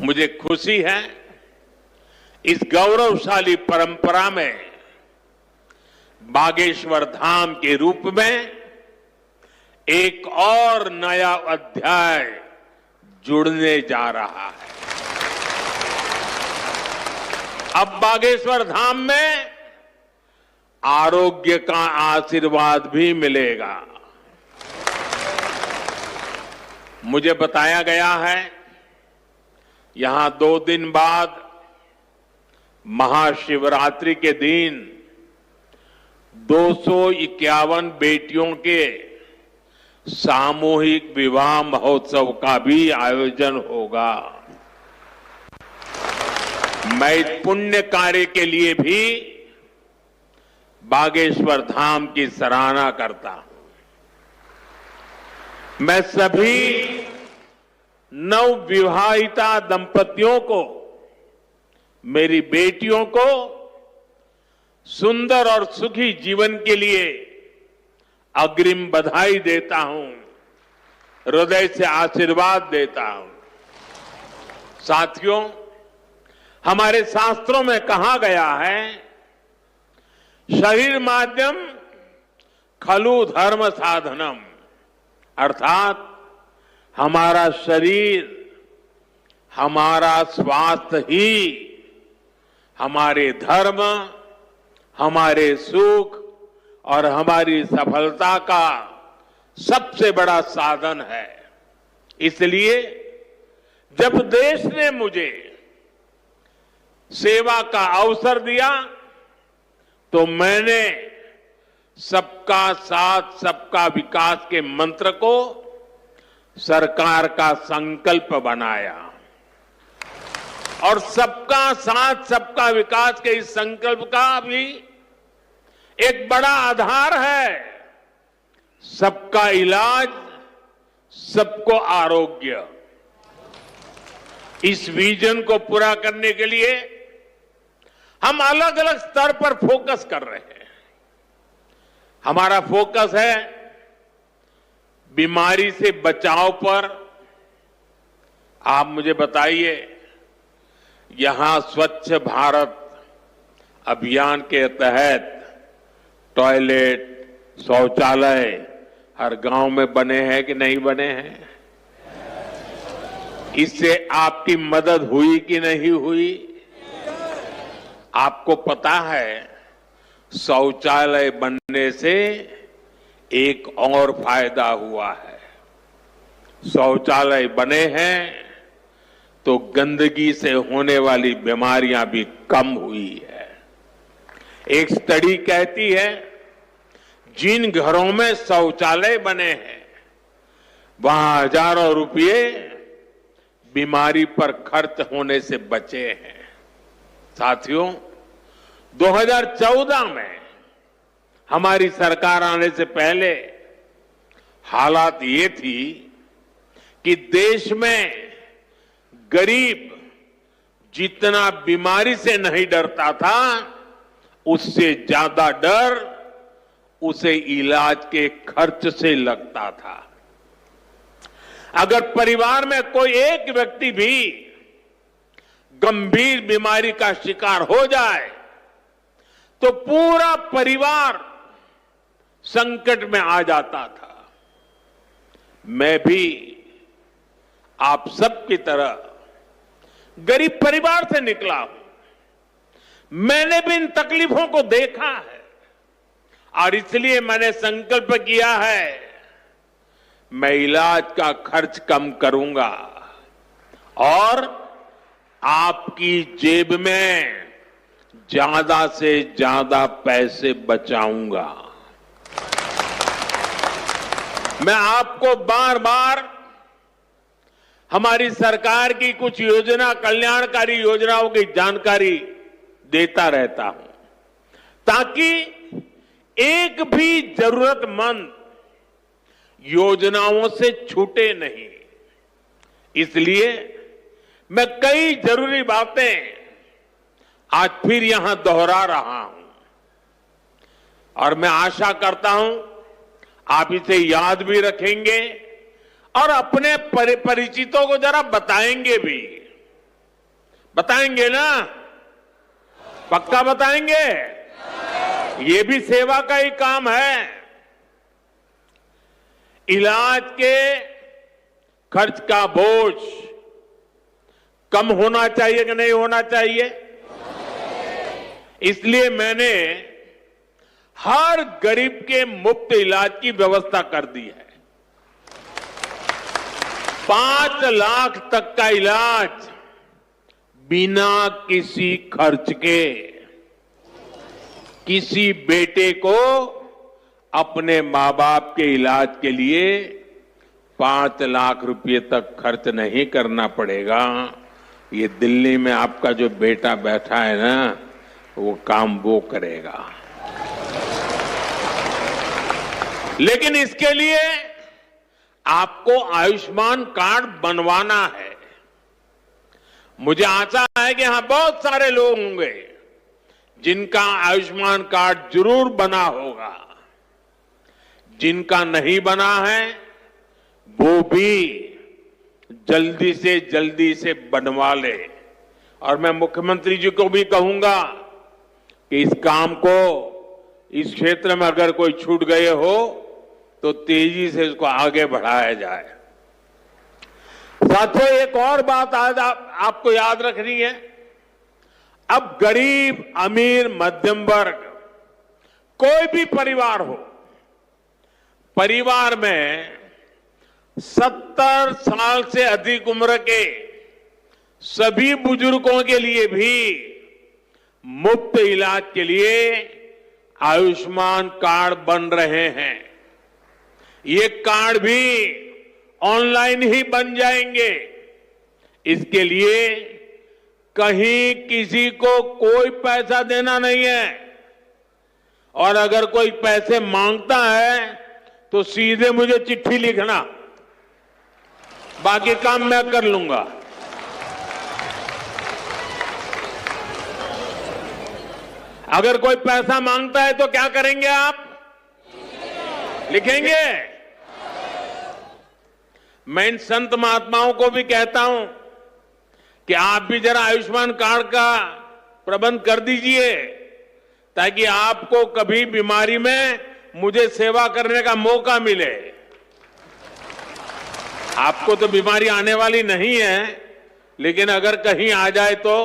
मुझे खुशी है इस गौरवशाली परंपरा में बागेश्वर धाम के रूप में एक और नया अध्याय जुड़ने जा रहा है। अब बागेश्वर धाम में आरोग्य का आशीर्वाद भी मिलेगा। मुझे बताया गया है यहां 2 दिन बाद महाशिवरात्रि के दिन 251 बेटियों के सामूहिक विवाह महोत्सव का भी आयोजन होगा। मैं इस पुण्य कार्य के लिए भी बागेश्वर धाम की सराहना करता हूं। मैं सभी नवविवाहिता दंपतियों को, मेरी बेटियों को सुंदर और सुखी जीवन के लिए अग्रिम बधाई देता हूं, हृदय से आशीर्वाद देता हूं। साथियों, हमारे शास्त्रों में कहा गया है, शरीर माध्यम खलु धर्म साधनम, अर्थात हमारा शरीर, हमारा स्वास्थ्य ही हमारे धर्म, हमारे सुख और हमारी सफलता का सबसे बड़ा साधन है। इसलिए जब देश ने मुझे सेवा का अवसर दिया तो मैंने सबका साथ सबका विकास के मंत्र को सरकार का संकल्प बनाया और सबका साथ सबका विकास के इस संकल्प का भी एक बड़ा आधार है सबका इलाज, सबको आरोग्य। इस विजन को पूरा करने के लिए हम अलग अलग स्तर पर फोकस कर रहे हैं। हमारा फोकस है बीमारी से बचाव पर। आप मुझे बताइए, यहां स्वच्छ भारत अभियान के तहत टॉयलेट, शौचालय हर गांव में बने हैं कि नहीं बने हैं? इससे आपकी मदद हुई कि नहीं हुई? आपको पता है, शौचालय बनने से एक और फायदा हुआ है। शौचालय बने हैं तो गंदगी से होने वाली बीमारियां भी कम हुई है। एक स्टडी कहती है, जिन घरों में शौचालय बने हैं वहां हजारों रुपये बीमारी पर खर्च होने से बचे हैं। साथियों, 2014 में हमारी सरकार आने से पहले हालात ये थी कि देश में गरीब जितना बीमारी से नहीं डरता था, उससे ज्यादा डर उसे इलाज के खर्च से लगता था। अगर परिवार में कोई एक व्यक्ति भी गंभीर बीमारी का शिकार हो जाए तो पूरा परिवार संकट में आ जाता था। मैं भी आप सबकी तरह गरीब परिवार से निकला हूं। मैंने भी इन तकलीफों को देखा है और इसलिए मैंने संकल्प किया है, मैं इलाज का खर्च कम करूंगा और आपकी जेब में ज्यादा से ज्यादा पैसे बचाऊंगा। मैं आपको बार बार हमारी सरकार की कुछ योजना, कल्याणकारी योजनाओं की जानकारी देता रहता हूं ताकि एक भी जरूरतमंद योजनाओं से छूटे नहीं। इसलिए मैं कई जरूरी बातें आज फिर यहां दोहरा रहा हूं और मैं आशा करता हूं आप इसे याद भी रखेंगे और अपने परिचितों को जरा बताएंगे भी। बताएंगे ना? पक्का बताएंगे? ये भी सेवा का ही काम है। इलाज के खर्च का बोझ कम होना चाहिए कि नहीं होना चाहिए? इसलिए मैंने हर गरीब के मुफ्त इलाज की व्यवस्था कर दी है। 5 लाख तक का इलाज बिना किसी खर्च के। किसी बेटे को अपने मां बाप के इलाज के लिए 5 लाख रुपए तक खर्च नहीं करना पड़ेगा। ये दिल्ली में आपका जो बेटा बैठा है ना, वो काम वो करेगा। लेकिन इसके लिए आपको आयुष्मान कार्ड बनवाना है। मुझे आशा है कि यहां बहुत सारे लोग होंगे जिनका आयुष्मान कार्ड जरूर बना होगा। जिनका नहीं बना है वो भी जल्दी से बनवा ले। और मैं मुख्यमंत्री जी को भी कहूंगा कि इस काम को, इस क्षेत्र में अगर कोई छूट गए हो तो तेजी से इसको आगे बढ़ाया जाए। साथियों, एक और बात आज आपको याद रखनी है। अब गरीब, अमीर, मध्यम वर्ग, कोई भी परिवार हो, परिवार में 70 साल से अधिक उम्र के सभी बुजुर्गों के लिए भी मुफ्त इलाज के लिए आयुष्मान कार्ड बन रहे हैं। ये कार्ड भी ऑनलाइन ही बन जाएंगे। इसके लिए कहीं किसी को कोई पैसा देना नहीं है। और अगर कोई पैसे मांगता है तो सीधे मुझे चिट्ठी लिखना, बाकी काम मैं कर लूंगा। अगर कोई पैसा मांगता है तो क्या करेंगे आप? लिखेंगे? मैं इन संत महात्माओं को भी कहता हूं कि आप भी जरा आयुष्मान कार्ड का प्रबंध कर दीजिए, ताकि आपको कभी बीमारी में मुझे सेवा करने का मौका मिले। आपको तो बीमारी आने वाली नहीं है, लेकिन अगर कहीं आ जाए तो।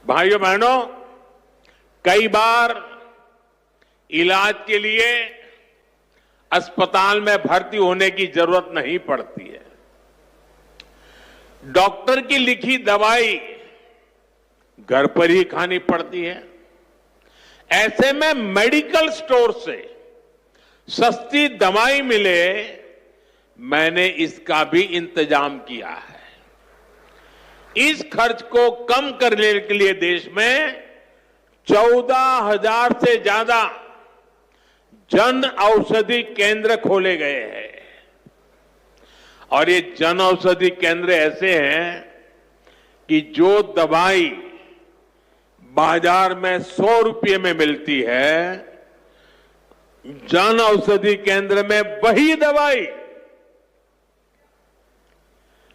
भाइयों बहनों, कई बार इलाज के लिए अस्पताल में भर्ती होने की जरूरत नहीं पड़ती है। डॉक्टर की लिखी दवाई घर पर ही खानी पड़ती है। ऐसे में मेडिकल स्टोर से सस्ती दवाई मिले, मैंने इसका भी इंतजाम किया है। इस खर्च को कम करने के लिए देश में 14,000 से ज्यादा जन औषधि केंद्र खोले गए हैं। और ये जन औषधि केंद्र ऐसे हैं कि जो दवाई बाजार में 100 रुपये में मिलती है, जन औषधि केंद्र में वही दवाई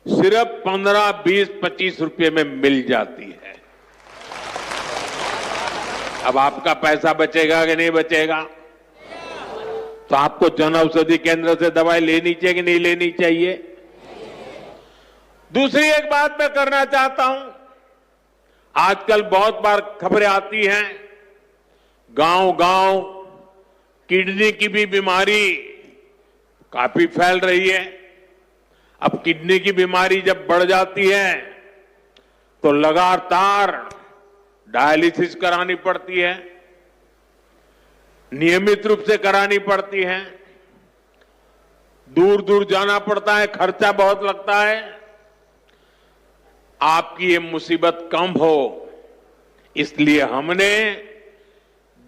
सिर्फ 15, 20, 25 रुपये में मिल जाती है। अब आपका पैसा बचेगा कि नहीं बचेगा? तो आपको जन औषधि केंद्र से दवाई लेनी चाहिए कि नहीं लेनी चाहिए? दूसरी एक बात मैं करना चाहता हूं। आजकल बहुत बार खबरें आती हैं, गांव-गांव किडनी की भी बीमारी काफी फैल रही है। अब किडनी की बीमारी जब बढ़ जाती है तो लगातार डायलिसिस करानी पड़ती है, नियमित रूप से करानी पड़ती है, दूर दूर जाना पड़ता है, खर्चा बहुत लगता है। आपकी ये मुसीबत कम हो, इसलिए हमने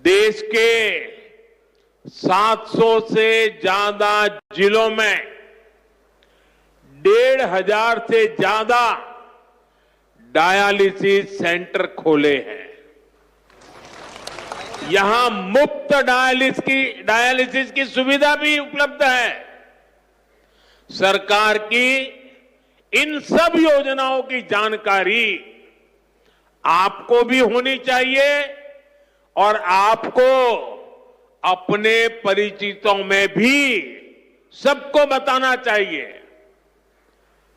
देश के 700 से ज्यादा जिलों में 1,500 से ज्यादा डायलिसिस सेंटर खोले हैं। यहां मुफ्त डायलिसिस की सुविधा भी उपलब्ध है। सरकार की इन सब योजनाओं की जानकारी आपको भी होनी चाहिए और आपको अपने परिचितों में भी सबको बताना चाहिए।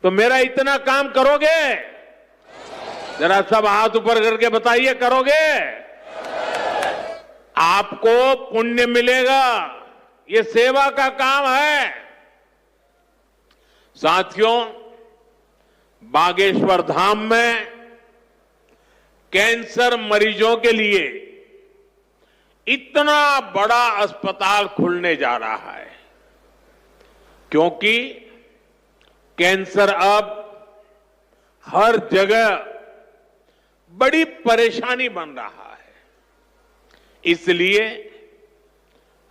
तो मेरा इतना काम करोगे? जरा सब हाथ ऊपर करके बताइए, करोगे? आपको पुण्य मिलेगा। ये सेवा का काम है। साथियों, बागेश्वर धाम में कैंसर मरीजों के लिए इतना बड़ा अस्पताल खुलने जा रहा है क्योंकि कैंसर अब हर जगह बड़ी परेशानी बन रहा है। इसलिए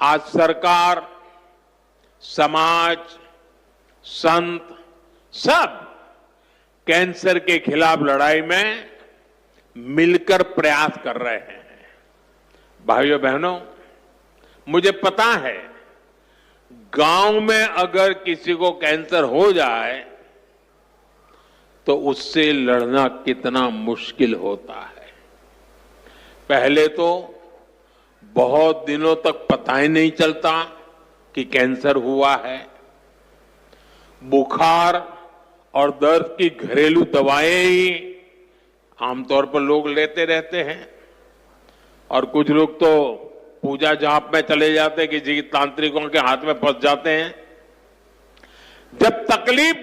आज सरकार, समाज, संत सब कैंसर के खिलाफ लड़ाई में मिलकर प्रयास कर रहे हैं। भाइयों बहनों, मुझे पता है गांव में अगर किसी को कैंसर हो जाए तो उससे लड़ना कितना मुश्किल होता है। पहले तो बहुत दिनों तक पता ही नहीं चलता कि कैंसर हुआ है। बुखार और दर्द की घरेलू दवाएं ही आमतौर पर लोग लेते रहते हैं और कुछ लोग तो पूजा जाप में चले जाते हैं कि जी तांत्रिकों के हाथ में फंस जाते हैं। जब तकलीफ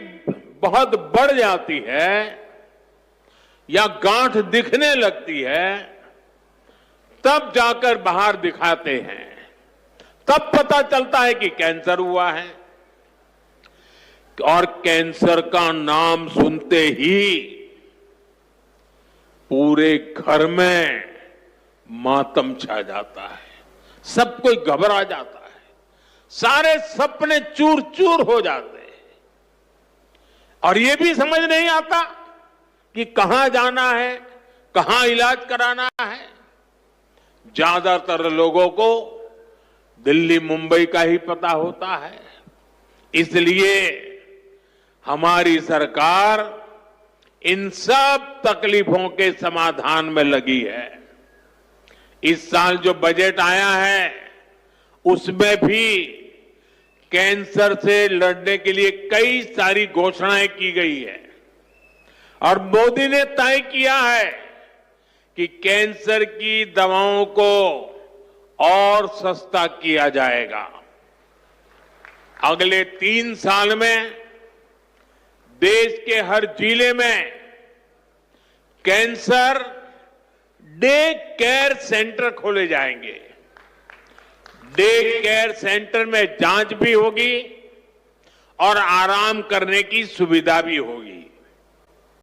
बहुत बढ़ जाती है या गांठ दिखने लगती है तब जाकर बाहर दिखाते हैं, तब पता चलता है कि कैंसर हुआ है। और कैंसर का नाम सुनते ही पूरे घर में मातम छा जाता है, सब कोई घबरा जाता है, सारे सपने चूर चूर हो जाते हैं और ये भी समझ नहीं आता कि कहां जाना है, कहां इलाज कराना है। ज्यादातर लोगों को दिल्ली मुंबई का ही पता होता है। इसलिए हमारी सरकार इन सब तकलीफों के समाधान में लगी है। इस साल जो बजट आया है उसमें भी कैंसर से लड़ने के लिए कई सारी घोषणाएं की गई है और मोदी ने तय किया है कि कैंसर की दवाओं को और सस्ता किया जाएगा। अगले 3 साल में देश के हर जिले में कैंसर डे केयर सेंटर खोले जाएंगे। डे केयर सेंटर में जांच भी होगी और आराम करने की सुविधा भी होगी।